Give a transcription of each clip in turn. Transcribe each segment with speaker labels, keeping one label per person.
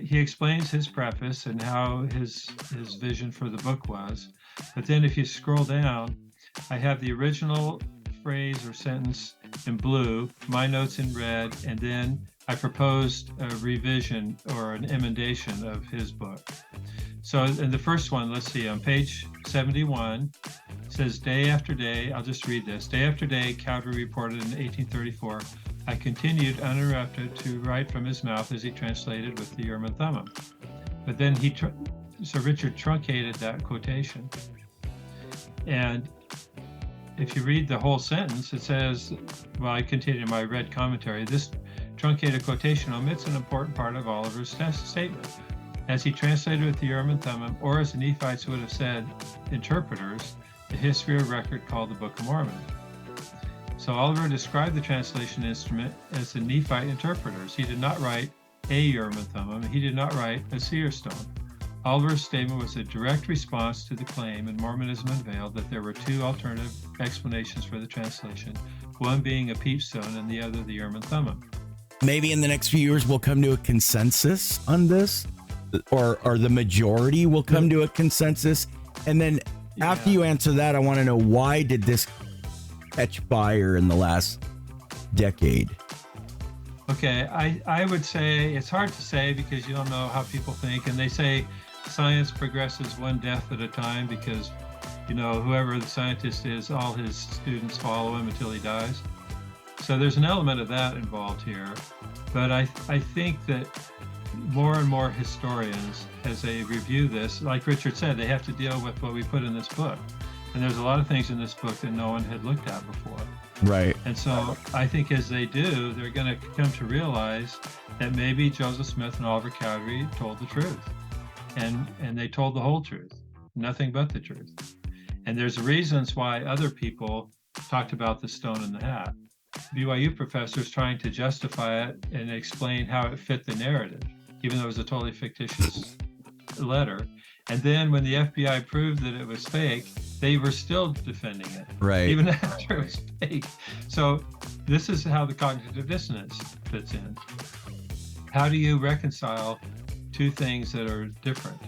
Speaker 1: he explains his preface and how his vision for the book was. But then if you scroll down, I have the original phrase or sentence in blue, my notes in red, and then I proposed a revision or an emendation of his book. So in the first one, let's see, on page 71, it says, day after day, I'll just read this. Day after day, Cowdery reported in 1834, I continued uninterrupted to write from his mouth as he translated with the URIM and Thummim. But then so Richard truncated that quotation. And if you read the whole sentence, it says, well, I continued my red commentary, this truncated quotation omits an important part of Oliver's statement. As he translated with the URIM and Thummim, or as the Nephites would have said, interpreters, the history or record called the Book of Mormon. So Oliver described the translation instrument as the Nephite interpreters. He did not write a URIM and Thummim. He did not write a seer stone. Oliver's statement was a direct response to the claim in Mormonism Unveiled that there were two alternative explanations for the translation, one being a peep stone and the other the URIM and Thummim.
Speaker 2: Maybe in the next few years we'll come to a consensus on this, or the majority will come to a consensus. And then after you answer that, I want to know, why did this catch fire in the last decade?
Speaker 1: Okay, I would say it's hard to say because you don't know how people think. And they say science progresses one death at a time because, you know, whoever the scientist is, all his students follow him until he dies. So there's an element of that involved here. But I think that more and more historians, as they review this, like Richard said, they have to deal with what we put in this book. And there's a lot of things in this book that no one had looked at before.
Speaker 2: Right.
Speaker 1: And so I think as they do, they're going to come to realize that maybe Joseph Smith and Oliver Cowdery told the truth. And they told the whole truth, nothing but the truth. And there's reasons why other people talked about the stone in the hat. BYU professors trying to justify it and explain how it fit the narrative, even though it was a totally fictitious letter. And then when the FBI proved that it was fake, they were still defending it,
Speaker 2: right,
Speaker 1: even after it was fake. So this is how the cognitive dissonance fits in. How do you reconcile two things that are different?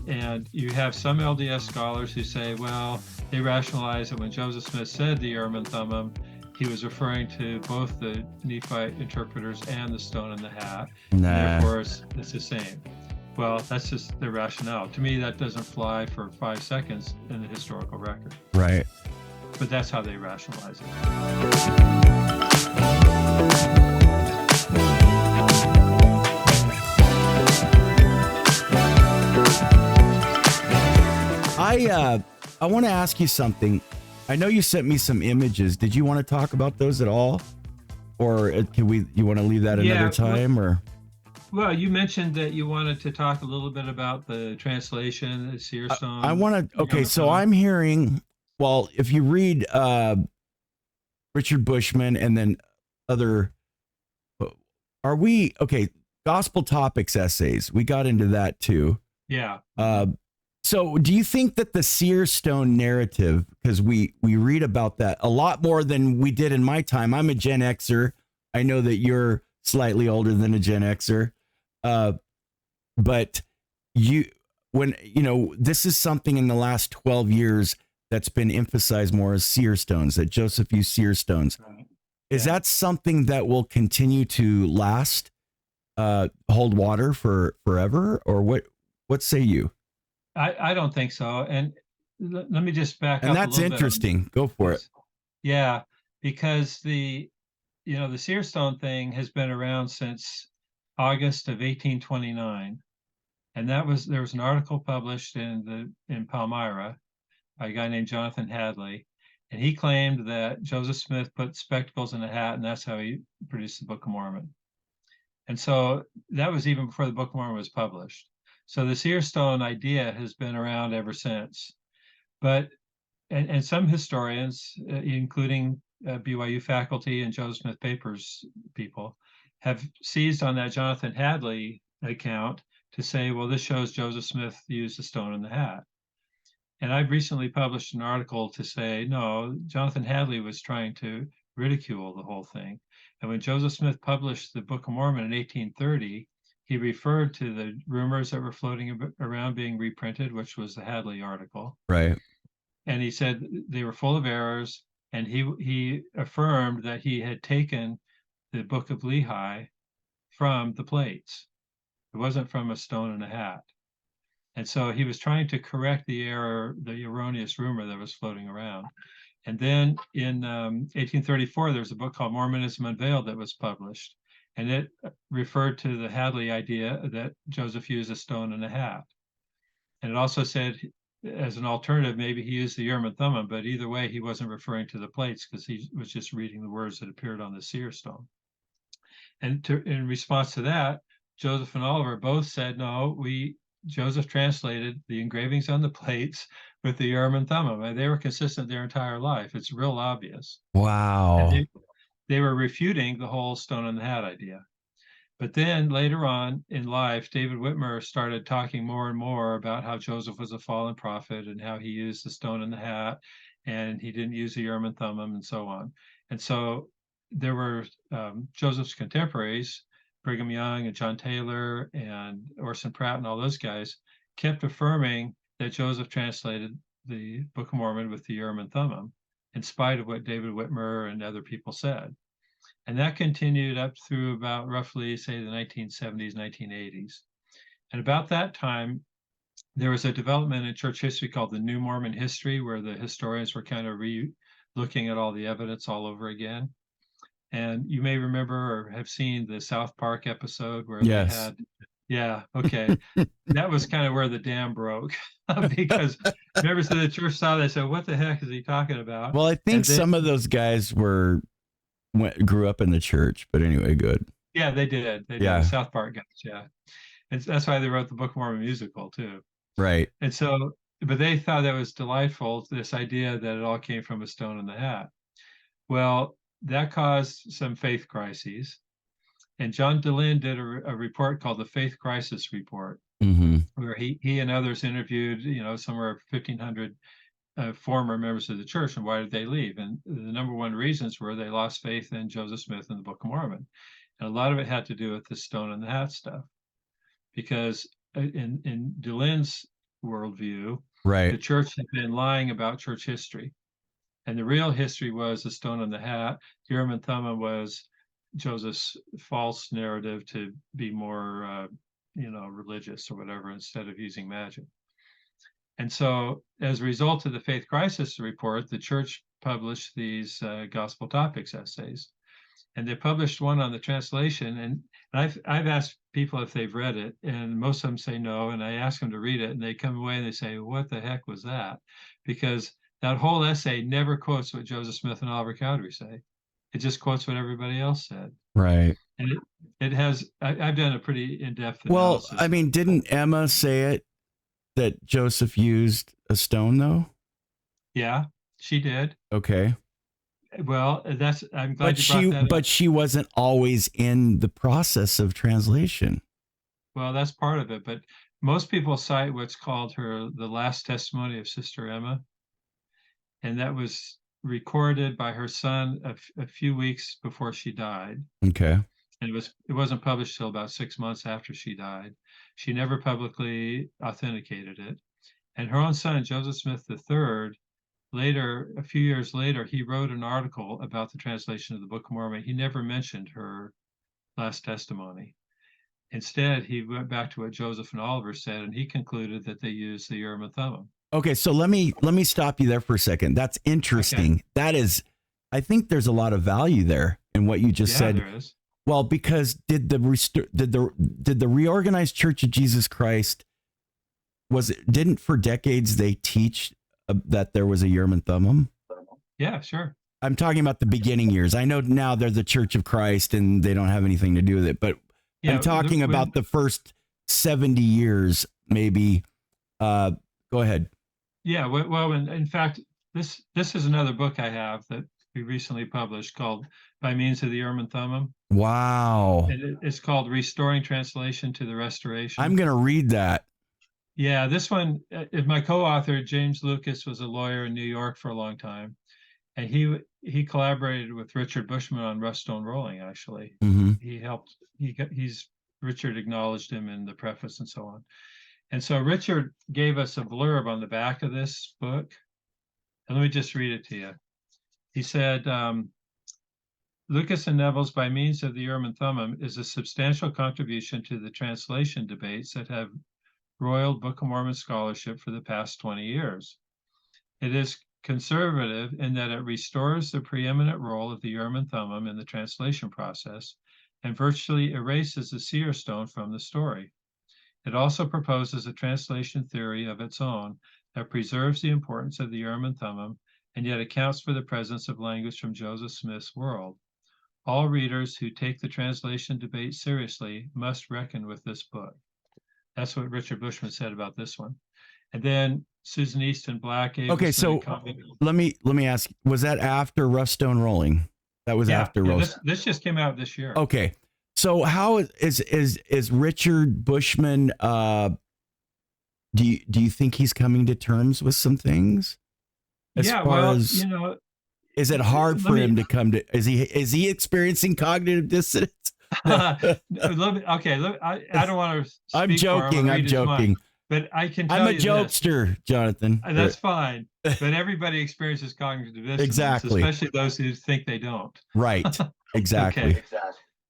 Speaker 1: And you have some LDS scholars who say, well, they rationalize that when Joseph Smith said the URIM and Thummim, he was referring to both the Nephite interpreters and the stone in the hat.
Speaker 2: Nah.
Speaker 1: And therefore, it's the same. Well, that's just their rationale. To me, that doesn't fly for 5 seconds in the historical record.
Speaker 2: Right.
Speaker 1: But that's how they rationalize it.
Speaker 2: I want to ask you something. I know you sent me some images. Did you want to talk about those at all? Or you want to leave that another time? Or
Speaker 1: well, you mentioned that you wanted to talk a little bit about the translation, the seer stone.
Speaker 2: I want to, okay, so I'm hearing, well, if you read Richard Bushman and then other, Gospel Topics essays, we got into that too.
Speaker 1: Yeah.
Speaker 2: So do you think that the Seer Stone narrative, because we read about that a lot more than we did in my time. I'm a Gen Xer. I know that you're slightly older than a Gen Xer. But this is something in the last 12 years that's been emphasized more as seer stones, that Joseph used seer stones. Right. Is that something that will continue to last, hold water for forever? Or what say you?
Speaker 1: I don't think so. And let me just back up.
Speaker 2: And that's interesting. Go for it.
Speaker 1: Yeah, because the seer stone thing has been around since August of 1829. And there was an article published in Palmyra by a guy named Jonathan Hadley. And he claimed that Joseph Smith put spectacles in a hat, and that's how he produced the Book of Mormon. And so that was even before the Book of Mormon was published. So the seer stone idea has been around ever since. But, and some historians, including BYU faculty and Joseph Smith Papers people, have seized on that Jonathan Hadley account to say, well, this shows Joseph Smith used a stone in the hat. And I've recently published an article to say, no, Jonathan Hadley was trying to ridicule the whole thing. And when Joseph Smith published the Book of Mormon in 1830, he referred to the rumors that were floating around being reprinted, which was the Hadley article.
Speaker 2: Right.
Speaker 1: And he said they were full of errors. And he affirmed that he had taken the Book of Lehi from the plates. It wasn't from a stone in a hat. And so he was trying to correct the error, the erroneous rumor that was floating around. And then in 1834, there's a book called Mormonism Unveiled that was published. And it referred to the Hadley idea that Joseph used a stone in a hat. And it also said, as an alternative, maybe he used the Urim and Thummim, but either way, he wasn't referring to the plates because he was just reading the words that appeared on the seer stone. And in response to that, Joseph and Oliver both said, no, Joseph translated the engravings on the plates with the Urim and Thummim, and they were consistent their entire life. It's real obvious.
Speaker 2: Wow.
Speaker 1: And they were refuting the whole stone in the hat idea. But then later on in life, David Whitmer started talking more and more about how Joseph was a fallen prophet and how he used the stone in the hat and he didn't use the Urim and Thummim and so on. And so there were Joseph's contemporaries, Brigham Young and John Taylor and Orson Pratt and all those guys kept affirming that Joseph translated the Book of Mormon with the Urim and Thummim, in spite of what David Whitmer and other people said. And that continued up through about roughly, say, the 1970s, 1980s. And about that time, there was a development in church history called the New Mormon History, where the historians were kind of looking at all the evidence all over again. And you may remember or have seen the South Park episode where they had, that was kind of where the dam broke because members of the church saw that, said, what the heck is he talking about?
Speaker 2: Well, I think some of those guys grew up in the church, but anyway, good.
Speaker 1: Yeah, they did. They did. South Park guys, yeah. And that's why they wrote the Book of Mormon musical too.
Speaker 2: Right.
Speaker 1: And so, but they thought that was delightful, this idea that it all came from a stone in the hat. Well, that caused some faith crises. And John DeLynn did a report called the Faith Crisis Report, where he and others interviewed, somewhere 1,500 former members of the church, and why did they leave? And the number one reasons were they lost faith in Joseph Smith and the Book of Mormon. And a lot of it had to do with the stone in the hat stuff, because in DeLynn's worldview, the church had been lying about church history. And the real history was the stone in the hat. Urim and Thummim was Joseph's false narrative to be more, religious or whatever, instead of using magic. And so as a result of the Faith Crisis Report, the church published these gospel topics essays. And they published one on the translation. And I've asked people if they've read it, and most of them say no. And I ask them to read it, and they come away and they say, what the heck was that? Because that whole essay never quotes what Joseph Smith and Oliver Cowdery say. It just quotes what everybody else said.
Speaker 2: Right.
Speaker 1: And it has, I've done a pretty in-depth
Speaker 2: analysis.
Speaker 1: Well,
Speaker 2: I mean, didn't Emma say it, that Joseph used a stone, though?
Speaker 1: Yeah, she did.
Speaker 2: Okay.
Speaker 1: Well, I'm glad you brought that up.
Speaker 2: But she wasn't always in the process of translation.
Speaker 1: Well, that's part of it. But most people cite what's called the last testimony of Sister Emma. And that was recorded by her son a few weeks before she died.
Speaker 2: Okay.
Speaker 1: And it wasn't published till about 6 months after she died. She never publicly authenticated it. And her own son, Joseph Smith III, later, a few years later, he wrote an article about the translation of the Book of Mormon. He never mentioned her last testimony. Instead, he went back to what Joseph and Oliver said, and he concluded that they used the Urim and Thummim.
Speaker 2: Okay, so let me stop you there for a second. That's interesting. Okay. That is, I think there's a lot of value there in what you just said.
Speaker 1: There is.
Speaker 2: Well, because did the Reorganized Church of Jesus Christ, didn't for decades they teach that there was a Urim and Thummim?
Speaker 1: Yeah, sure.
Speaker 2: I'm talking about the beginning years. I know now they're the Church of Christ and they don't have anything to do with it, but I'm talking about the first 70 years, maybe. Go ahead.
Speaker 1: Yeah, well, in fact, this is another book I have that we recently published called By Means of the Urim and Thummim.
Speaker 2: Wow.
Speaker 1: And it's called Restoring Translation to the Restoration.
Speaker 2: I'm going to read that.
Speaker 1: Yeah, this one, my co-author, James Lucas, was a lawyer in New York for a long time. And he collaborated with Richard Bushman on rough stone rolling, actually.
Speaker 2: Mm-hmm.
Speaker 1: He's Richard acknowledged him in the preface and so on. And so Richard gave us a blurb on the back of this book. And let me just read it to you. He said, Lucas and Neville's By Means of the Urim and Thummim is a substantial contribution to the translation debates that have roiled Book of Mormon scholarship for the past 20 years. It is conservative in that it restores the preeminent role of the Urim and Thummim in the translation process and virtually erases the seer stone from the story. It also proposes a translation theory of its own that preserves the importance of the Urim and Thummim and yet accounts for the presence of language from Joseph Smith's world. All readers who take the translation debate seriously must reckon with this book. That's what Richard Bushman said about this one. And then Susan Easton Black gave
Speaker 2: Okay,
Speaker 1: us
Speaker 2: so let me ask, was that after Rough Stone Rolling? That was after Rough.
Speaker 1: This just came out this year.
Speaker 2: Okay. So how is Richard Bushman do you think he's coming to terms with some things? As far as,
Speaker 1: you know,
Speaker 2: is it hard for him to come to? Is he experiencing cognitive dissonance?
Speaker 1: Okay, I don't want to.
Speaker 2: I'm joking.
Speaker 1: But I can tell
Speaker 2: I'm a jokester, Jonathan.
Speaker 1: That's fine. But everybody experiences cognitive dissonance,
Speaker 2: exactly,
Speaker 1: especially those who think they don't.
Speaker 2: Right. Exactly.
Speaker 1: Okay.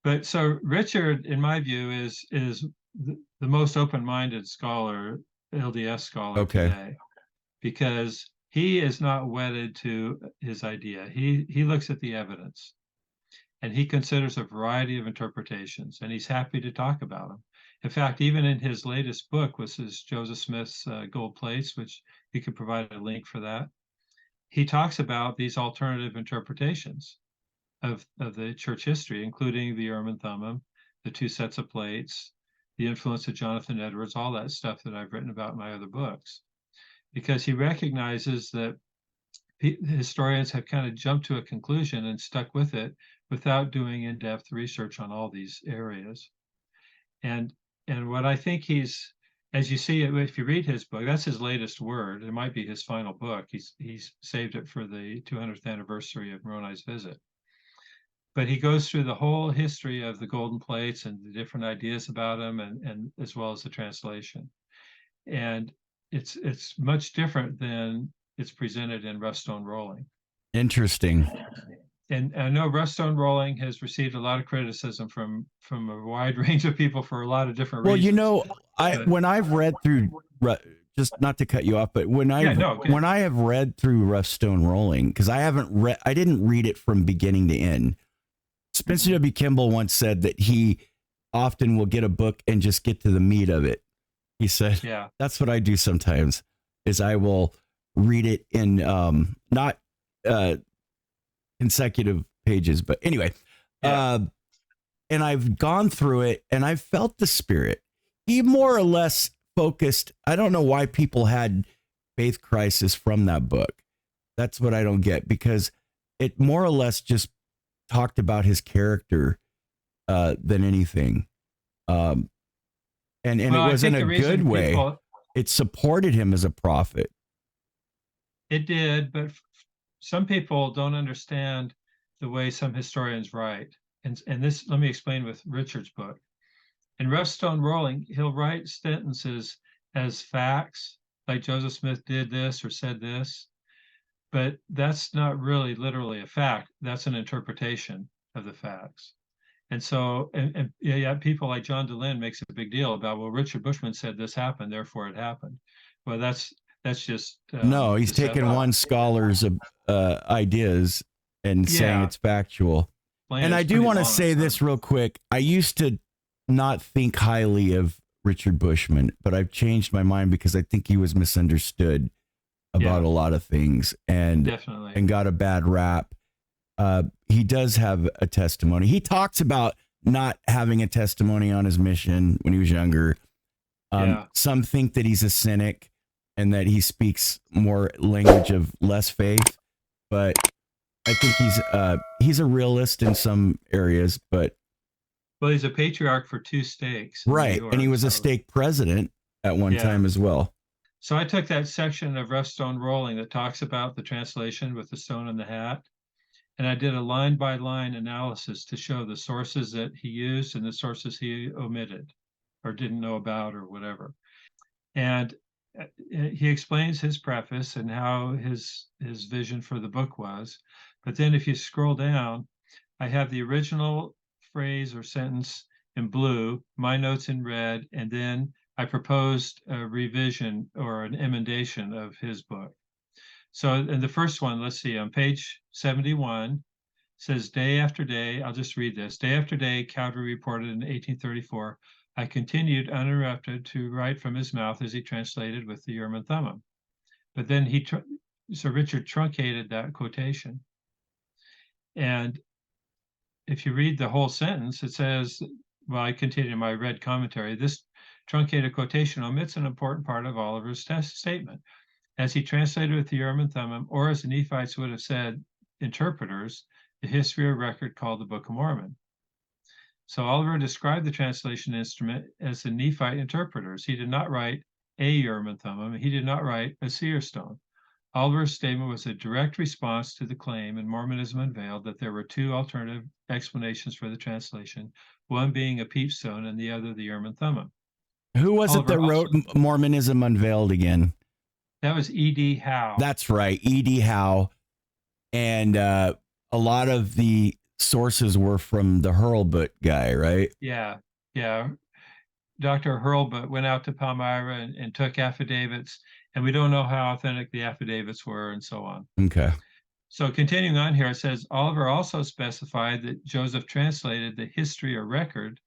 Speaker 1: But so Richard, in my view, is the most open-minded scholar, LDS scholar today, because he is not wedded to his idea. He looks at the evidence, and he considers a variety of interpretations, and he's happy to talk about them. In fact, even in his latest book, which is Joseph Smith's Gold Plates, which you could provide a link for that, he talks about these alternative interpretations of the church history, including the Urim and Thummim, the two sets of plates, the influence of Jonathan Edwards, all that stuff that I've written about in my other books, because he recognizes that historians have kind of jumped to a conclusion and stuck with it without doing in-depth research on all these areas. And what I think he's, as you see, if you read his book, that's his latest word. It might be his final book. He's saved it for the 200th anniversary of Moroni's visit. But he goes through the whole history of the golden plates and the different ideas about them, and as well as the translation. And it's much different than it's presented in Rough Stone Rolling.
Speaker 2: Interesting.
Speaker 1: And I know Rough Stone Rolling has received a lot of criticism from a wide range of people for a lot of different reasons.
Speaker 2: Well, you know, when I've read through, just not to cut you off, but when I have read through Rough Stone Rolling, because I didn't read it from beginning to end. Spencer W. Kimball once said that he often will get a book and just get to the meat of it. He said, "Yeah, that's what I do sometimes. Is I will read it in not consecutive pages, but anyway, and I've gone through it and I've felt the spirit. He more or less focused. I don't know why people had faith crisis from that book. That's what I don't get, because it more or less just talked about his character than anything, and it was in a good way. It supported him as a prophet.
Speaker 1: It did, but some people don't understand the way some historians write. And this, let me explain with Richard's book. In Rough Stone Rolling, he'll write sentences as facts, like Joseph Smith did this or said this, but that's not really literally a fact. That's an interpretation of the facts. And so, and people like John DeLynn makes a big deal about, well, Richard Bushman said this happened, therefore it happened. Well, that's just
Speaker 2: no. He's taking one scholar's ideas and saying it's factual. And I do want to say this real quick. I used to not think highly of Richard Bushman, but I've changed my mind because I think he was misunderstood about a lot of things and got a bad rap. He does have a testimony. He talks about not having a testimony on his mission when he was younger. Some think that he's a cynic and that he speaks more language of less faith, but I think he's a realist in some areas. But
Speaker 1: well, he's a patriarch for 2 stakes,
Speaker 2: right? And he was a stake president at one time as well.
Speaker 1: So I took that section of Rough Stone Rolling that talks about the translation with the stone and the hat, and I did a line by line analysis to show the sources that he used and the sources he omitted or didn't know about or whatever. And he explains his preface and how his vision for the book was. But then if you scroll down, I have the original phrase or sentence in blue, my notes in red, and then I proposed a revision or an emendation of his book. So in the first one, let's see, on page 71, says day after day, I'll just read this. Day after day, Cowdery reported in 1834, I continued uninterrupted to write from his mouth as he translated with the Urim and Thummim. But then so Richard truncated that quotation. And if you read the whole sentence, it says, well, I continue my red commentary. This truncated quotation omits an important part of Oliver's statement. As he translated with the Urim and Thummim, or as the Nephites would have said, interpreters, the history or record called the Book of Mormon. So Oliver described the translation instrument as the Nephite interpreters. He did not write a Urim and Thummim. He did not write a seer stone. Oliver's statement was a direct response to the claim in Mormonism Unveiled that there were two alternative explanations for the translation, one being a peep stone and the other the Urim and Thummim.
Speaker 2: Who was
Speaker 1: Oliver
Speaker 2: it that wrote Mormonism Unveiled again?
Speaker 1: That was E.D. Howe.
Speaker 2: That's right, E.D. Howe. And a lot of the sources were from the Hurlbut guy, right?
Speaker 1: Yeah. Dr. Hurlbut went out to Palmyra and took affidavits, and we don't know how authentic the affidavits were and so on.
Speaker 2: Okay.
Speaker 1: So continuing on here, it says, Oliver also specified that Joseph translated the history or record,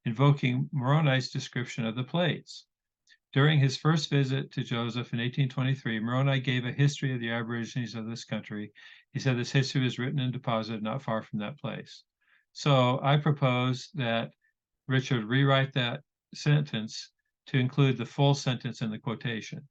Speaker 1: invoking Moroni's description of the plates. During his first visit to Joseph in 1823, Moroni gave a history of the Aborigines of this country. He said this history was written and deposited not far from that place. So I propose that Richard rewrite that sentence to include the full sentence in the quotation.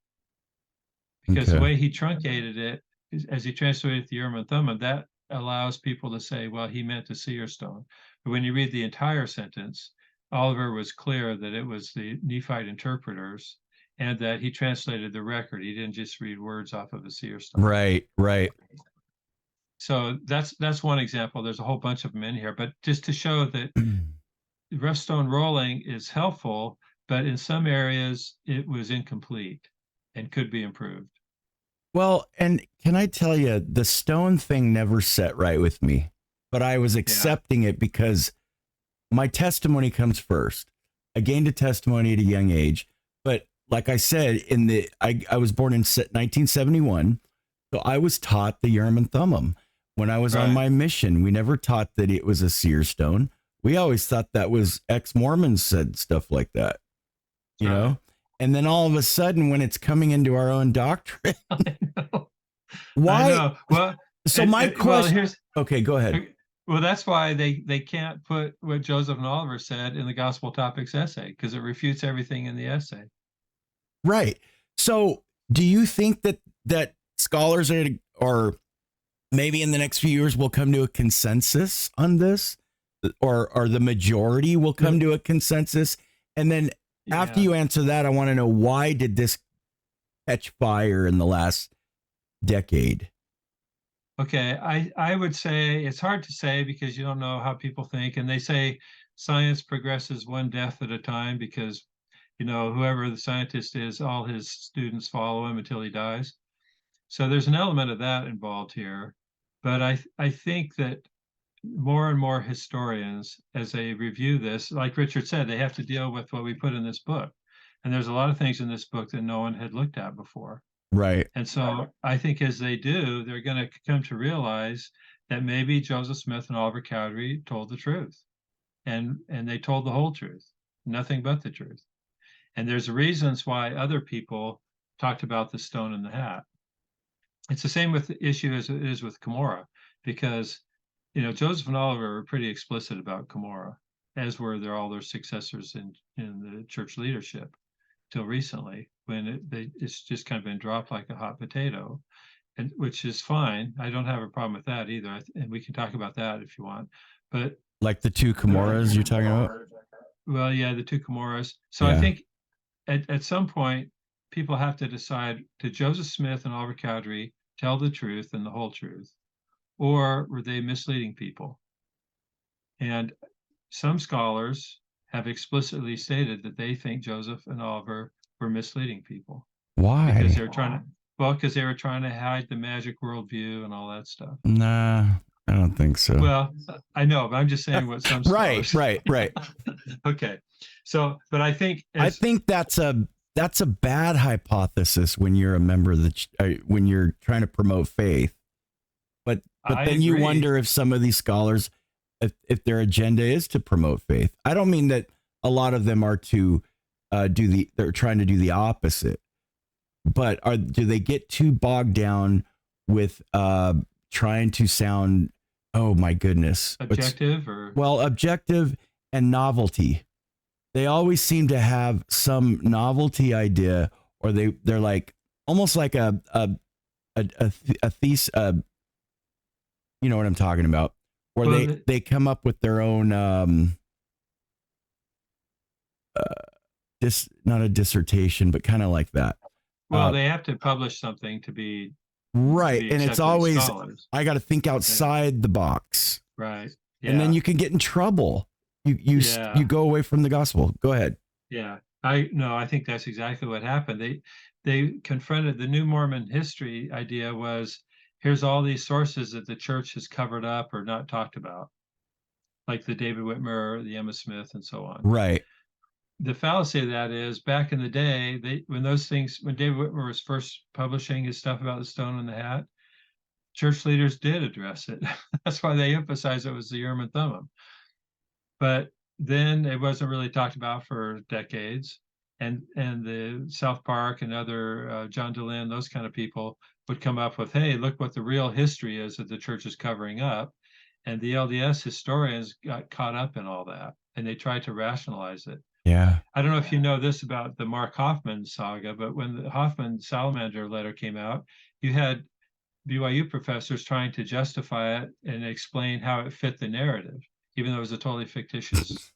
Speaker 1: Because the way he truncated it, as he translated the Urim and Thummim, that allows people to say, well, he meant the seer stone. But when you read the entire sentence, Oliver was clear that it was the Nephite interpreters and that he translated the record. He didn't just read words off of a seer stone.
Speaker 2: Right.
Speaker 1: So that's one example. There's a whole bunch of them in here, but just to show that rough stone rolling is helpful, but in some areas it was incomplete and could be improved.
Speaker 2: Well, and can I tell you, the stone thing never set right with me, but I was accepting it because my testimony comes first. I gained a testimony at a young age, but like I said, I was born in 1971, so I was taught the Urim and Thummim. When I was on my mission, we never taught that it was a seer stone. We always thought that was ex-Mormons said stuff like that, you know? And then all of a sudden, when it's coming into our own doctrine, why?
Speaker 1: I know. Well,
Speaker 2: so my question.
Speaker 1: Well,
Speaker 2: okay, go ahead.
Speaker 1: Well, that's why they can't put what Joseph and Oliver said in the Gospel Topics essay, because it refutes everything in the essay.
Speaker 2: Right. So do you think that scholars are, or maybe in the next few years will come to a consensus on this, or the majority will come to a consensus? And then after you answer that, I want to know, why did this catch fire in the last decade?
Speaker 1: Okay, I would say it's hard to say because you don't know how people think. And they say science progresses one death at a time because, whoever the scientist is, all his students follow him until he dies. So there's an element of that involved here. But I think that more and more historians, as they review this, like Richard said, they have to deal with what we put in this book. And there's a lot of things in this book that no one had looked at before.
Speaker 2: Right.
Speaker 1: And so I think as they do, they're going to come to realize that maybe Joseph Smith and Oliver Cowdery told the truth. And they told the whole truth, nothing but the truth. And there's reasons why other people talked about the stone in the hat. It's the same with the issue as it is with Cumorah, because Joseph and Oliver were pretty explicit about Cumorah, as were all their successors in the church leadership till recently, when it's just kind of been dropped like a hot potato, and which is fine. I don't have a problem with that either, and we can talk about that if you want. But
Speaker 2: like the two Cumorahs you're talking about?
Speaker 1: Well, yeah, the two Cumorahs. So I think at some point people have to decide: did Joseph Smith and Oliver Cowdery tell the truth and the whole truth, or were they misleading people? And some scholars have explicitly stated that they think Joseph and Oliver were misleading people because
Speaker 2: Why?
Speaker 1: they're trying to, well, because they were trying to hide the magic worldview and all that stuff.
Speaker 2: Nah, I don't think so.
Speaker 1: Well, I know, but I'm just saying what some
Speaker 2: Right,
Speaker 1: scholars.
Speaker 2: right.
Speaker 1: Okay. So, but I think
Speaker 2: I think that's a bad hypothesis when you're a member of the when you're trying to promote faith. But
Speaker 1: I
Speaker 2: then you
Speaker 1: agree.
Speaker 2: wonder if some of these scholars, if their agenda is to promote faith. I don't mean that a lot of them are to they're trying to do the opposite. But do they get too bogged down with trying to sound, oh my goodness,
Speaker 1: objective or
Speaker 2: objective and novelty? They always seem to have some novelty idea, or they're like almost like a thesis. You know what I'm talking about? Where
Speaker 1: well,
Speaker 2: they come up with their own not a dissertation, but kind of like that.
Speaker 1: well, they have to publish something to be
Speaker 2: right,
Speaker 1: to be
Speaker 2: and it's
Speaker 1: accepted as
Speaker 2: always
Speaker 1: scholars.
Speaker 2: I got to think outside the box,
Speaker 1: Right. Yeah.
Speaker 2: and then you can get in trouble. You go away from the gospel. Go ahead.
Speaker 1: Yeah, I think that's exactly what happened. They confronted the New Mormon history idea was, here's all these sources that the church has covered up or not talked about, like the David Whitmer, the Emma Smith, and so on.
Speaker 2: Right.
Speaker 1: The fallacy of that is, back in the day, when David Whitmer was first publishing his stuff about the stone in the hat, church leaders did address it. That's why they emphasized it was the Urim and Thummim. But then it wasn't really talked about for decades. And the South Park and other John DeLynn, those kind of people would come up with, hey, look what the real history is that the church is covering up. And the LDS historians got caught up in all that, and they tried to rationalize it.
Speaker 2: Yeah.
Speaker 1: I don't know if you know this about the Mark Hoffman saga, but when the Hoffman Salamander letter came out, you had BYU professors trying to justify it and explain how it fit the narrative, even though it was a totally fictitious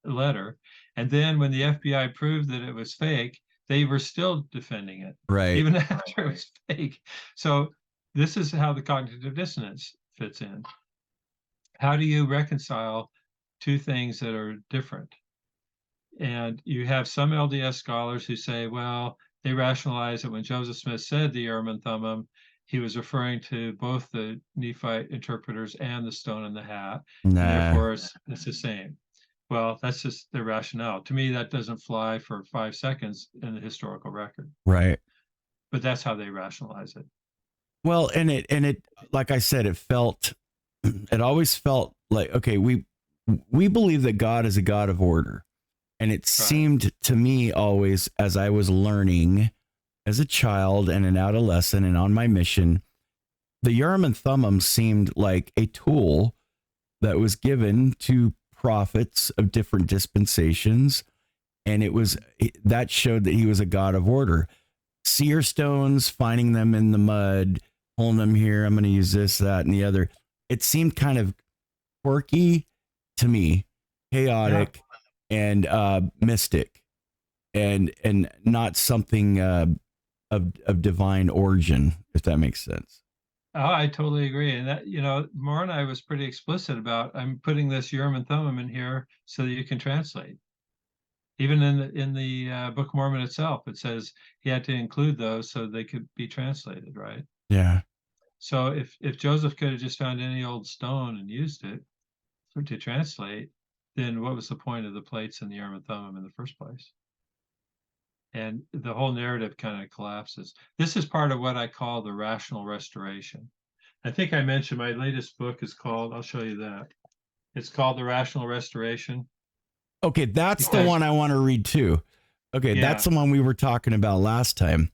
Speaker 1: letter. And then when the FBI proved that it was fake, they were still defending it,
Speaker 2: right,
Speaker 1: even after it was fake. So this is how the cognitive dissonance fits in. How do you reconcile two things that are different? And you have some LDS scholars who say, well, they rationalize that when Joseph Smith said the Urim and Thummim, he was referring to both the Nephite interpreters and the stone in the hat.
Speaker 2: nah.
Speaker 1: And therefore, it's the same. Well, that's just their rationale. To me, that doesn't fly for 5 seconds in the historical record.
Speaker 2: Right.
Speaker 1: But that's how they rationalize it.
Speaker 2: Well, and it, like I said, it always felt like, okay, we believe that God is a God of order. And it seemed to me always, as I was learning as a child and an adolescent and on my mission, the Urim and Thummim seemed like a tool that was given to prophets of different dispensations. And that showed that he was a God of order. Seer stones, finding them in the mud, pulling them here, I'm going to use this, that, and the other. It seemed kind of quirky to me, chaotic, and mystic, and not something of divine origin, if that makes sense.
Speaker 1: Oh, I totally agree. And that, Maura and I was pretty explicit about, I'm putting this Urim and Thummim in here so that you can translate. Even in the Book of Mormon itself, it says he had to include those so they could be translated, right?
Speaker 2: Yeah.
Speaker 1: So if Joseph could have just found any old stone and used it to translate, then what was the point of the plates and the Urim and Thummim in the first place? And the whole narrative kind of collapses. This is part of what I call the rational restoration. I think I mentioned my latest book is called, I'll show you that. It's called The Rational Restoration.
Speaker 2: Okay, that's the one I want to read too. Okay, that's the one we were talking about last time.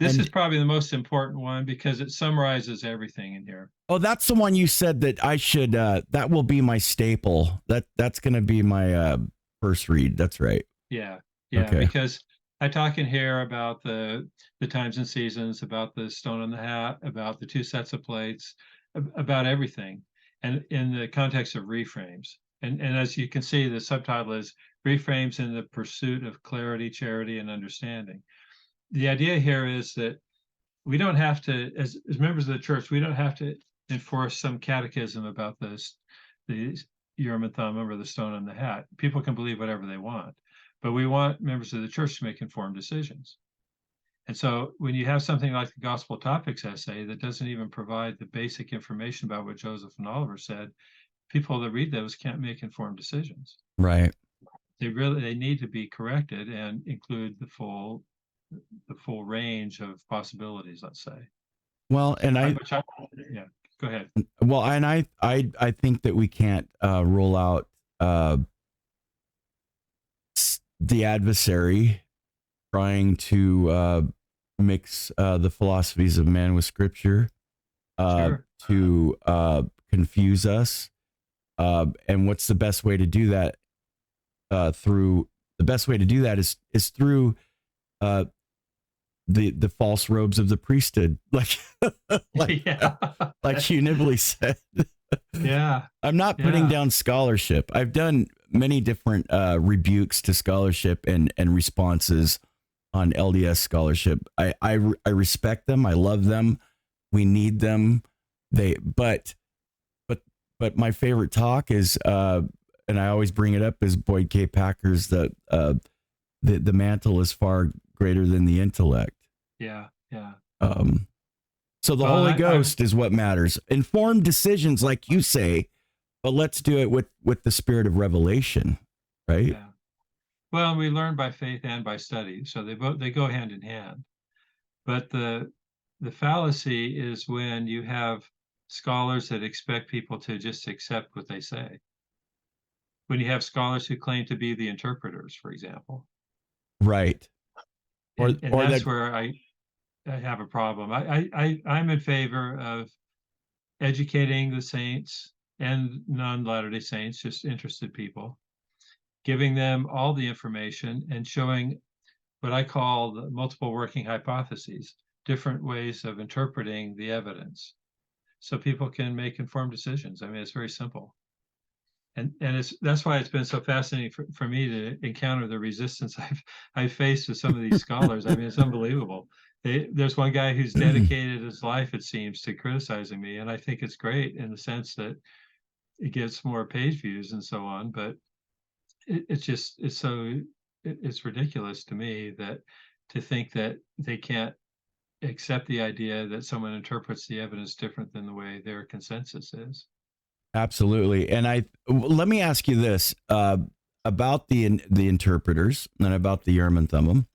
Speaker 1: This is probably the most important one because it summarizes everything in here.
Speaker 2: Oh, that's the one you said that I should, that will be my staple. That's going to be my first read. That's right.
Speaker 1: Yeah. Okay. Because I talk in here about the times and seasons, about the stone in the hat, about the two sets of plates, about everything. And in the context of reframes. And as you can see, the subtitle is Reframes in the Pursuit of Clarity, Charity, and Understanding. The idea here is that we don't have to, as members of the church, we don't have to enforce some catechism about the Urim and Thummim or the stone in the hat. People can believe whatever they want, but we want members of the church to make informed decisions. And so when you have something like the Gospel Topics essay that doesn't even provide the basic information about what Joseph and Oliver said, people that read those can't make informed decisions.
Speaker 2: Right.
Speaker 1: They need to be corrected and include the full range of possibilities, let's say.
Speaker 2: Well, and
Speaker 1: yeah, go ahead.
Speaker 2: Well, and I think that we can't rule out the adversary trying to mix the philosophies of man with scripture
Speaker 1: Sure.
Speaker 2: to confuse us. And what's the best way to do that? The best way to do that is through the false robes of the priesthood, like Hugh Neville said.
Speaker 1: Yeah.
Speaker 2: I'm not putting down scholarship. I've done many different rebukes to scholarship and responses on LDS scholarship. I respect them. I love them. We need them. But my favorite talk is, and I always bring it up, is Boyd K. Packer's the mantle is far greater than the intellect.
Speaker 1: Yeah.
Speaker 2: So the Holy Ghost is what matters. Informed decisions, like you say, but let's do it with the spirit of revelation, right?
Speaker 1: Yeah. Well, we learn by faith and by study, so they go hand in hand. But the fallacy is when you have scholars that expect people to just accept what they say. When you have scholars who claim to be the interpreters, for example.
Speaker 2: Right.
Speaker 1: And that's where I have a problem. I'm in favor of educating the saints and non-Latter-day Saints, just interested people, giving them all the information and showing what I call the multiple working hypotheses, different ways of interpreting the evidence, so people can make informed decisions. I mean, it's very simple. And that's why it's been so fascinating for me to encounter the resistance I've faced with some of these scholars. I mean, it's unbelievable. There's one guy who's dedicated his life, it seems, to criticizing me, and I think it's great in the sense that it gets more page views and so on. But it's ridiculous to me that to think that they can't accept the idea that someone interprets the evidence different than the way their consensus is.
Speaker 2: Absolutely. And let me ask you this about the interpreters and about the Urim and Thummim,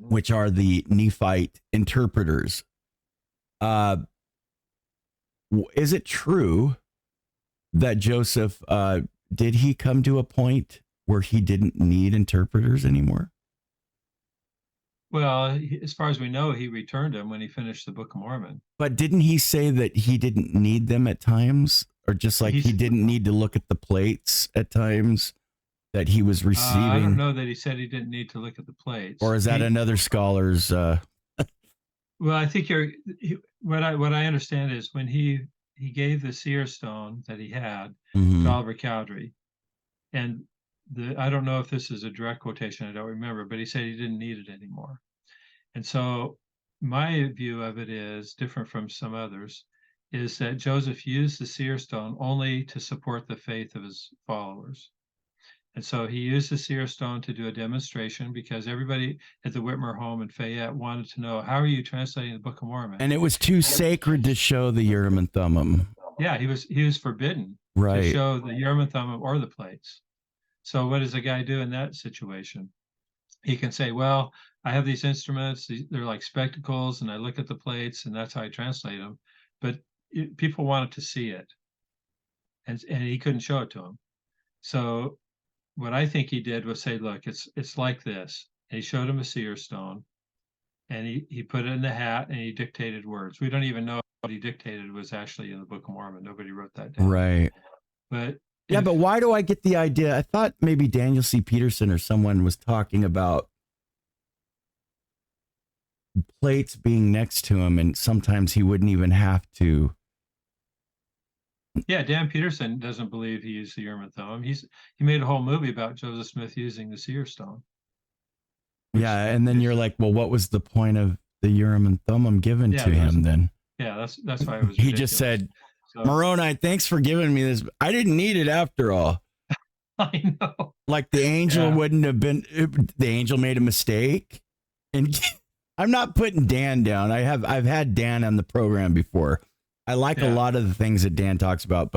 Speaker 2: which are the Nephite interpreters. Is it true that Joseph, did he come to a point where he didn't need interpreters anymore?
Speaker 1: Well, as far as we know, he returned them when he finished the Book of Mormon.
Speaker 2: But didn't he say that he didn't need them at times? Or just like he didn't need to look at the plates at times that he was receiving?
Speaker 1: I don't know that he said he didn't need to look at the plates.
Speaker 2: Or is that another scholar's?
Speaker 1: Well, I think what I understand is when he gave the seer stone that he had to Oliver Cowdery, and I don't know if this is a direct quotation, I don't remember, but he said he didn't need it anymore. And so my view of it is different from some others, is that Joseph used the seer stone only to support the faith of his followers. And so he used the seer stone to do a demonstration because everybody at the Whitmer home in Fayette wanted to know, how are you translating the Book of Mormon?
Speaker 2: And it was too sacred to show the Urim and Thummim.
Speaker 1: Yeah, he was forbidden to show the Urim and Thummim or the plates. So what does a guy do in that situation? He can say, well, I have these instruments, they're like spectacles, and I look at the plates, and that's how I translate them. But people wanted to see it, and he couldn't show it to them. So what I think he did was say, look, it's like this. And he showed him a seer stone, and he put it in the hat, and he dictated words. We don't even know what he dictated was actually in the Book of Mormon. Nobody wrote that down.
Speaker 2: Right.
Speaker 1: But
Speaker 2: but why do I get the idea? I thought maybe Daniel C. Peterson or someone was talking about plates being next to him, and sometimes he wouldn't even have to.
Speaker 1: Yeah, Dan Peterson doesn't believe he used the Urim and Thummim. He made a whole movie about Joseph Smith using the seer stone.
Speaker 2: Yeah, and then you're like, well, what was the point of the Urim and Thummim given to him then?
Speaker 1: Yeah, that's why it was
Speaker 2: He
Speaker 1: ridiculous.
Speaker 2: just said,
Speaker 1: So,
Speaker 2: Moroni, thanks for giving me this. I didn't need it after all.
Speaker 1: I know.
Speaker 2: Like the angel
Speaker 1: Yeah.
Speaker 2: wouldn't have been, the angel made a mistake. And I'm not putting Dan down. I've had Dan on the program before. I like a lot of the things that Dan talks about,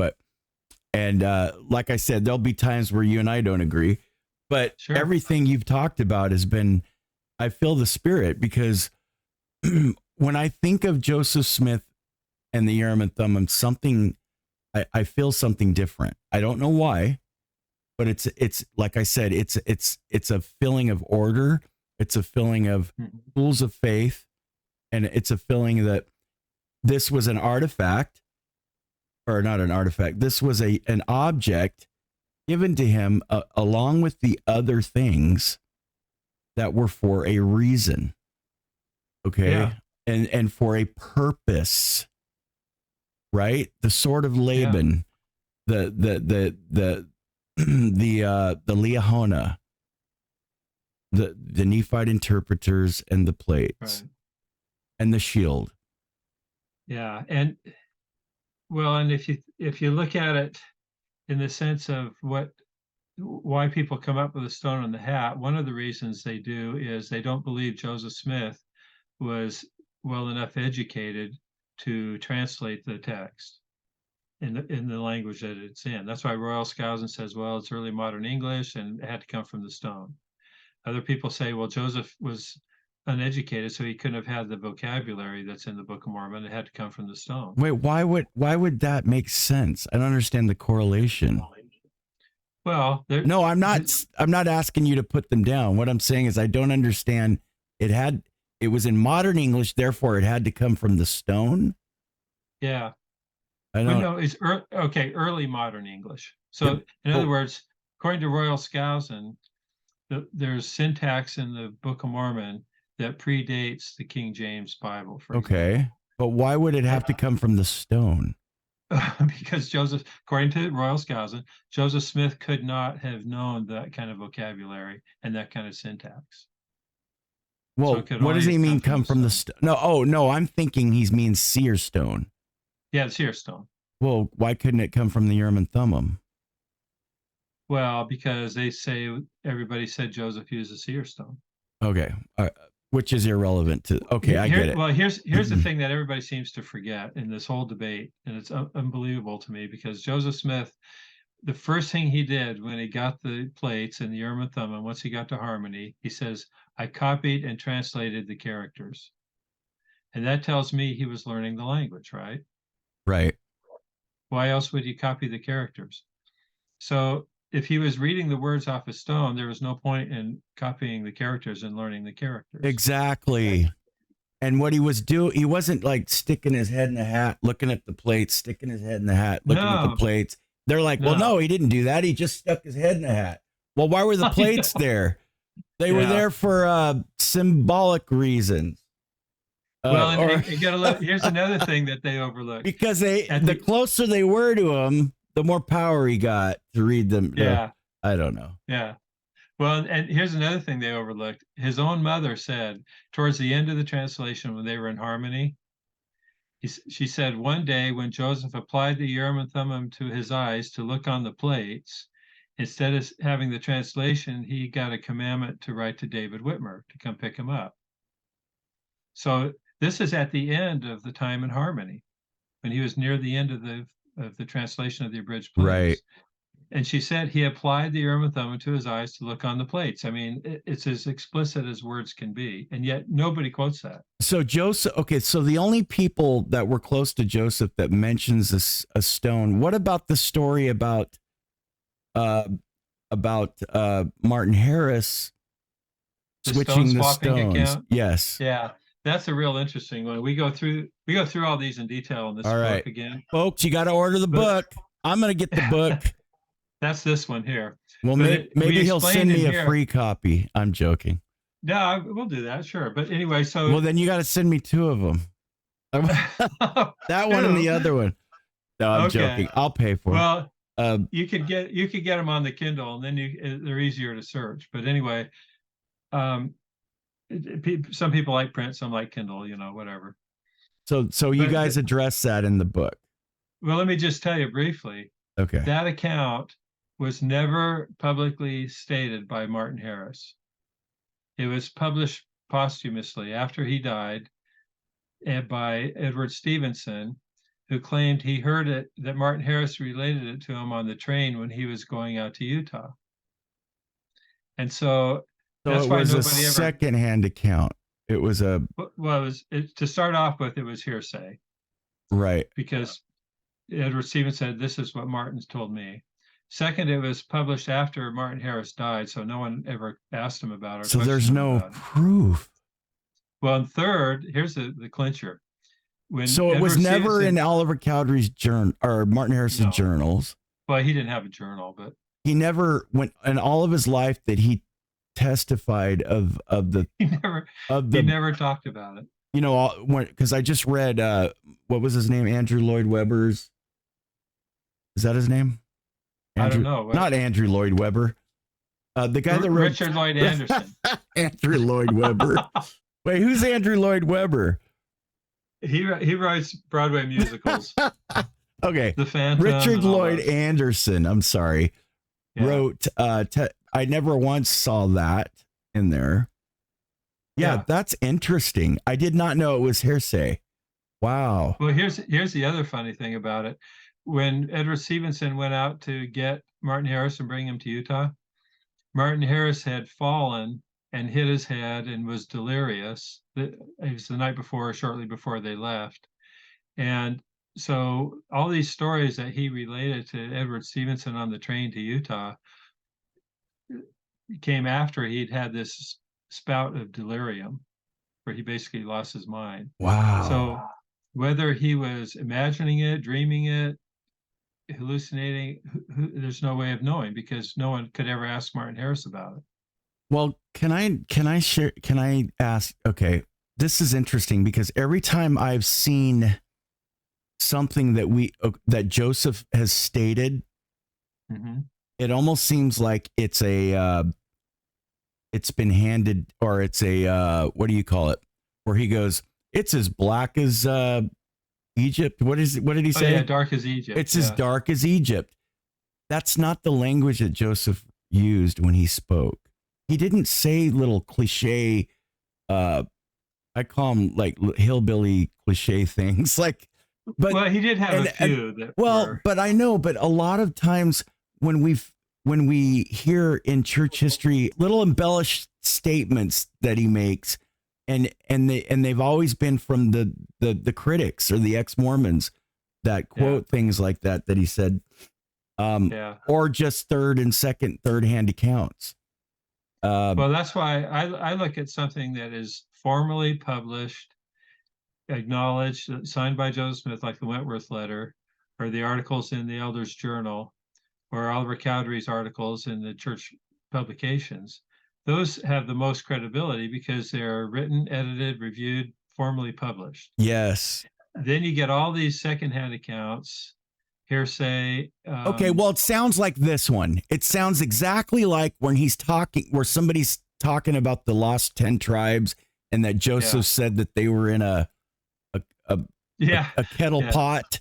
Speaker 2: and like I said, there'll be times where you and I don't agree, but everything you've talked about has been, I feel the spirit, because when I think of Joseph Smith and the Urim and Thummim, I feel something different. I don't know why, but it's like I said, it's a feeling of order. It's a feeling of tools of faith, and it's a feeling that this was an artifact, or not an artifact. This was an object given to him along with the other things that were for a reason. Okay.
Speaker 1: Yeah.
Speaker 2: And for a purpose, right? The sword of Laban, the Liahona, the Nephite interpreters, and the plates, and the shield.
Speaker 1: Yeah. And well, and if you look at it in the sense of why people come up with a stone in the hat, one of the reasons they do is they don't believe Joseph Smith was well enough educated to translate the text in the language that it's in. That's why Royal Skousen says, well, it's early modern English and it had to come from the stone. Other people say, well, Joseph was uneducated, so he couldn't have had the vocabulary that's in the Book of Mormon. It had to come from the stone.
Speaker 2: Wait, why would that make sense? I don't understand the correlation.
Speaker 1: Well,
Speaker 2: no, I'm not asking you to put them down. What I'm saying is I don't understand. It was in modern English, therefore it had to come from the stone.
Speaker 1: Yeah.
Speaker 2: I don't
Speaker 1: know. It's early modern English. So in other words, according to Royal Skousen, there's syntax in the Book of Mormon that predates the King James Bible, for example.
Speaker 2: But why would it have to come from the stone?
Speaker 1: Because according to Royal Skousen, Joseph Smith could not have known that kind of vocabulary and that kind of syntax.
Speaker 2: Well, so what does he mean come from the stone? No, I'm thinking he means seer stone.
Speaker 1: Yeah, seer stone.
Speaker 2: Well, why couldn't it come from the Urim and Thummim?
Speaker 1: Well, because they say everybody said Joseph used a seer stone.
Speaker 2: Okay, which is irrelevant to. Okay, I get it.
Speaker 1: Well, here's the thing that everybody seems to forget in this whole debate, and it's unbelievable to me, because Joseph Smith, the first thing he did when he got the plates and the Urim and Thummim, once he got to harmony, he says, I copied and translated the characters. And that tells me he was learning the language, right?
Speaker 2: Right.
Speaker 1: Why else would he copy the characters? So if he was reading the words off a stone, there was no point in copying the characters and learning the characters.
Speaker 2: Exactly. And what he was doing, he wasn't like sticking his head in the hat, looking at the plates, sticking his head in the hat, looking at the plates. They're like, well, no, he didn't do that. He just stuck his head in the hat. Well, why were the plates there? They were there for symbolic reasons.
Speaker 1: Well, you gotta look. Here's another thing that they overlooked.
Speaker 2: Because the closer they were to him, the more power he got to read them.
Speaker 1: Yeah.
Speaker 2: I don't know.
Speaker 1: Yeah. Well, and here's another thing they overlooked. His own mother said towards the end of the translation, when they were in harmony, she said, one day when Joseph applied the Urim and Thummim to his eyes to look on the plates, instead of having the translation, he got a commandment to write to David Whitmer to come pick him up. So this is at the end of the time in harmony, when he was near the end of the translation of the abridged plates.
Speaker 2: Right.
Speaker 1: And she said he applied the Urim and Thummim to his eyes to look on the plates. I mean, it's as explicit as words can be, and yet nobody quotes that.
Speaker 2: So Joseph, okay, so the only people that were close to Joseph that mentions a stone. What about the story about Martin Harris switching the stones?
Speaker 1: Account?
Speaker 2: Yes.
Speaker 1: Yeah. That's a real interesting one. We go through all these in detail in this book again.
Speaker 2: Folks, you got to order the book. I'm going to get the book.
Speaker 1: That's this one here.
Speaker 2: Well, maybe he'll send me a free copy. I'm joking.
Speaker 1: No, we'll do that. Sure. But anyway, so.
Speaker 2: Well, then you got to send me two of them. That one and the other one. No, I'm joking. I'll pay for it.
Speaker 1: Well, you could get them on the Kindle, and then they're easier to search. But anyway, some people like print, some like Kindle, whatever.
Speaker 2: So you guys address that in the book.
Speaker 1: Well, let me just tell you briefly.
Speaker 2: Okay.
Speaker 1: That account was never publicly stated by Martin Harris. It was published posthumously after he died by Edward Stevenson, who claimed he heard it, that Martin Harris related it to him on the train when he was going out to Utah. And so that's
Speaker 2: it
Speaker 1: why
Speaker 2: was a
Speaker 1: nobody ever.
Speaker 2: Secondhand account. It was a.
Speaker 1: Well, to start off with, it was hearsay.
Speaker 2: Right.
Speaker 1: Because Edward Stevens said, this is what Martin's told me. Second, it was published after Martin Harris died, so no one ever asked him about it.
Speaker 2: So there's no proof.
Speaker 1: Well, and third, here's the clincher.
Speaker 2: So it was never in Oliver Cowdery's journal or Martin Harris's journals.
Speaker 1: Well, he didn't have a journal, but
Speaker 2: he never went in all of his life that he testified of the.
Speaker 1: He never talked about it.
Speaker 2: You know, because I just read what was his name? Andrew Lloyd Webber's. Is that his name?
Speaker 1: I don't know.
Speaker 2: Not Andrew Lloyd Webber. The guy that wrote
Speaker 1: Richard Lloyd Anderson.
Speaker 2: Andrew Lloyd Webber. Wait, who's Andrew Lloyd Webber?
Speaker 1: He writes Broadway musicals.
Speaker 2: Okay.
Speaker 1: The Phantom.
Speaker 2: Richard Lloyd Anderson, I'm sorry, wrote, I never once saw that in there. Yeah, that's interesting. I did not know it was hearsay. Wow.
Speaker 1: Well, here's the other funny thing about it. When Edward Stevenson went out to get Martin Harris and bring him to Utah, Martin Harris had fallen and hit his head and was delirious. It was the night before, shortly before they left. And so all these stories that he related to Edward Stevenson on the train to Utah came after he'd had this spout of delirium where he basically lost his mind.
Speaker 2: Wow.
Speaker 1: So whether he was imagining it, dreaming it, hallucinating, there's no way of knowing because no one could ever ask Martin Harris about it.
Speaker 2: Well, can I ask, okay, this is interesting because every time I've seen something that Joseph has stated, it almost seems like it's been handed, or it's what do you call it? Where he goes, it's as black as Egypt. What did he say?
Speaker 1: Yeah, dark as Egypt.
Speaker 2: It's as dark as Egypt. That's not the language that Joseph used when he spoke. He didn't say little cliche, I call them like hillbilly cliche things. Like, but
Speaker 1: well, he did have a few.
Speaker 2: But I know, but a lot of times when we hear in church history little embellished statements that he makes, and they've always been from the critics or the ex-Mormons that quote things like that he said, or just third hand accounts.
Speaker 1: Well, that's why I look at something that is formally published, acknowledged, signed by Joseph Smith, like the Wentworth letter, or the articles in the Elders Journal, or Oliver Cowdery's articles in the church publications. Those have the most credibility because they're written, edited, reviewed, formally published.
Speaker 2: Yes.
Speaker 1: Then you get all these secondhand accounts, hearsay.
Speaker 2: Okay, well, it sounds like this one. It sounds exactly like when where somebody's talking about the lost 10 tribes and that Joseph said that they were in a kettle pot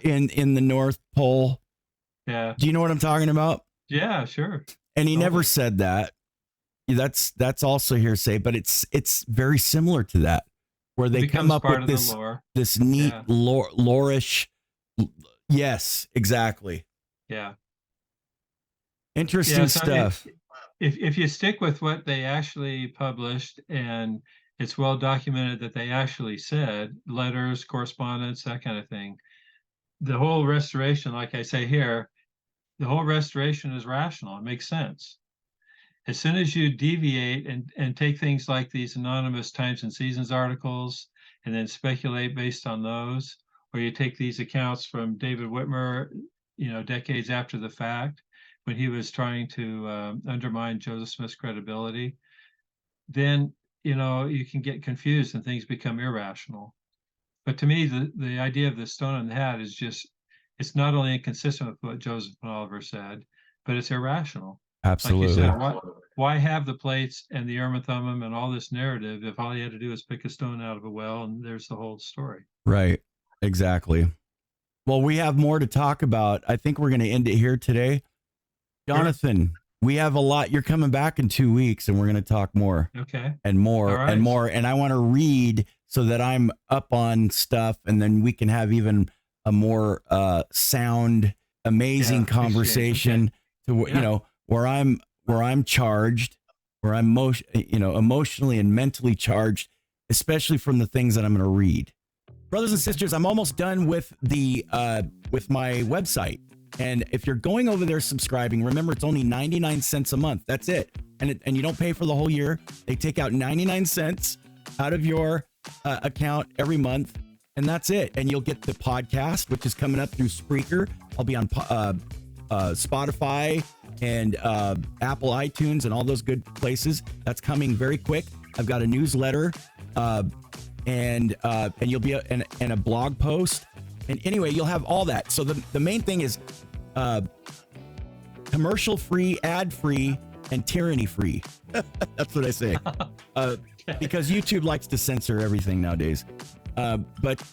Speaker 2: in the North Pole.
Speaker 1: Yeah.
Speaker 2: Do you know what I'm talking about?
Speaker 1: Yeah, sure.
Speaker 2: And he never said that. That's also hearsay, but it's very similar to that, where they come up with this neat lore-ish. Yes, exactly.
Speaker 1: Yeah.
Speaker 2: Interesting stuff.
Speaker 1: If you stick with what they actually published, and it's well documented that they actually said, letters, correspondence, that kind of thing, the whole restoration, like I say here, the whole restoration is rational. It makes sense. As soon as you deviate and take things like these anonymous Times and Seasons articles and then speculate based on those, or you take these accounts from David Whitmer, decades after the fact, when he was trying to undermine Joseph Smith's credibility, then, you can get confused and things become irrational. But to me, the idea of the stone in the hat is just, it's not only inconsistent with what Joseph and Oliver said, but it's irrational.
Speaker 2: Absolutely.
Speaker 1: Like you said, why have the plates and the Urim and Thummim and all this narrative if all you had to do is pick a stone out of a well and there's the whole story?
Speaker 2: Right. Exactly. Well, we have more to talk about. I think we're going to end it here today. Jonathan, we have a lot. You're coming back in 2 weeks and we're going to talk more.
Speaker 1: Okay.
Speaker 2: And more
Speaker 1: All right.
Speaker 2: and more. And I want to read so that I'm up on stuff, and then we can have even a more sound, amazing conversation to where I'm charged, where I'm emotionally and mentally charged, especially from the things that I'm going to read. Brothers and sisters, I'm almost done with with my website. And if you're going over there subscribing, remember it's only 99 cents a month. That's it. And you don't pay for the whole year. They take out 99 cents out of your account every month, and that's it. And you'll get the podcast, which is coming up through Spreaker. I'll be on Spotify and Apple iTunes and all those good places. That's coming very quick. I've got a newsletter, and you'll be and a blog post. And anyway, you'll have all that. So the main thing is commercial free, ad free, and tyranny free. That's what I say. Because YouTube likes to censor everything nowadays. But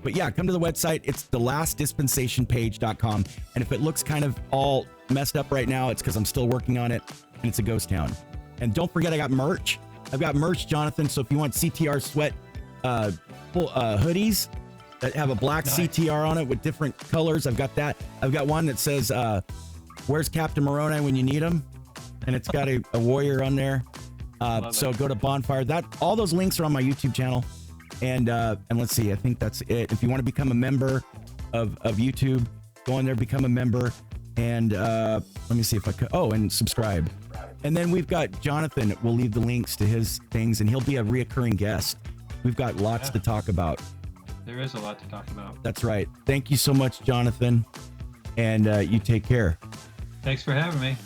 Speaker 2: yeah, come to the website. It's thelastdispensationpage.com. And if it looks kind of all messed up right now, it's because I'm still working on it, and it's a ghost town. And don't forget, I got merch. I've got merch, Jonathan. So if you want CTR sweat hoodies that have a black CTR on it with different colors, I've got that. I've got one that says, where's Captain Moroni when you need him? And it's got a warrior on there. So go to Bonfire. All those links are on my YouTube channel. And let's see, I think that's it. If you want to become a member of YouTube, go in there, become a member. And let me see if I could. Oh, and subscribe. And then we've got Jonathan. We'll leave the links to his things, and he'll be a reoccurring guest. We've got lots to talk about.
Speaker 1: There is a lot to talk about.
Speaker 2: That's right. Thank you so much, Jonathan. And you take care.
Speaker 1: Thanks for having me.